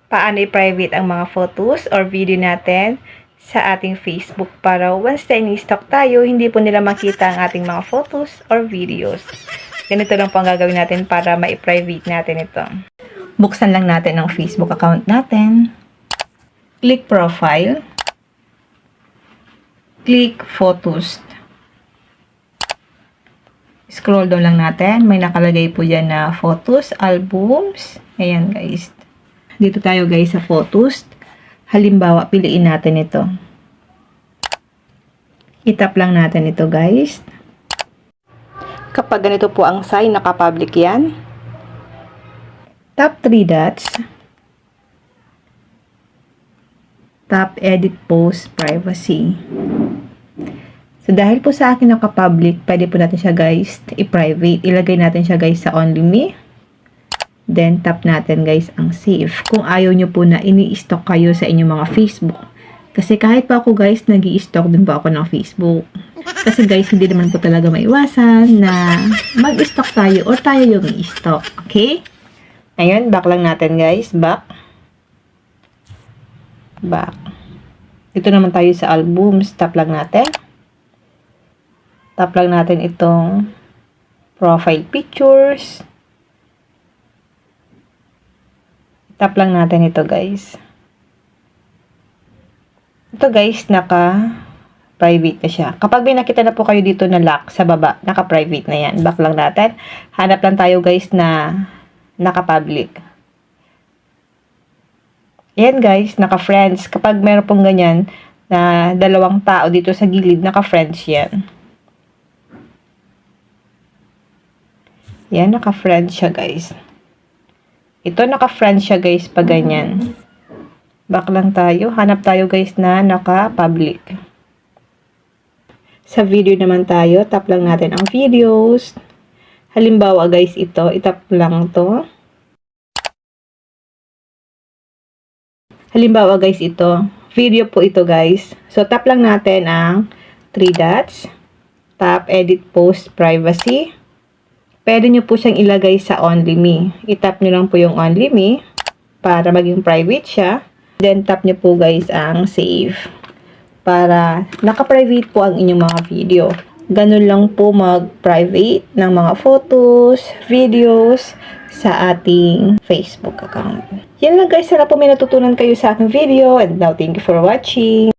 paano i-private ang mga photos or video natin sa ating Facebook para once na ini-stock tayo, hindi po nila makita ang ating mga photos or videos. Ganito lang po ang gagawin natin para ma-private natin ito. Buksan lang natin ang Facebook account natin. Click Profile. Click Photos. Scroll down lang natin. May nakalagay po dyan na Photos, Albums. Ayan guys. Dito tayo guys sa Photos. Halimbawa, piliin natin ito. I-tap lang natin ito guys. Kapag ganito po ang sign, naka-public yan. Tap 3 dots. Tap Edit Post Privacy. So, dahil po sa akin naka-public, pwede po natin siya guys i-private. Ilagay natin siya guys sa Only Me. Then, tap natin guys ang save. Kung ayaw nyo po na ini-stock kayo sa inyong mga Facebook. Kasi kahit pa ako guys, nag-i-stock din po ako ng Facebook. Kasi guys, hindi naman po talaga maiwasan na mag-stock tayo or tayo yung i-stock. Okay? Ayun, back lang natin guys. Back. Back. Dito naman tayo sa albums. Tap lang natin. Tap lang natin itong profile pictures. Tap lang natin ito guys. Ito guys, naka-private na siya. Kapag may nakita na po kayo dito na lock sa baba, naka-private na yan. Back lang natin. Hanap lang tayo guys na naka-public. Yan guys, naka-friends. Kapag meron pong ganyan na dalawang tao dito sa gilid, naka-friends yan. Yan, naka-friends siya guys. Ito, naka-friends siya guys pag ganyan. Back lang tayo. Hanap tayo guys na naka-public. Sa video naman tayo, tap lang natin ang videos. Halimbawa guys, ito, itap lang to. Halimbawa guys, ito, video po ito guys. So, tap lang natin ang 3 dots. Tap Edit Post Privacy. Pwede nyo po siyang ilagay sa Only Me. I-tap nyo lang po yung Only Me para maging private siya. Then, tap nyo po guys ang Save para naka-private po ang inyong mga video. Ganun lang po mag-private ng mga photos, videos sa ating Facebook account. Yan lang guys. Sana po may natutunan kayo sa aking video. And now, thank you for watching.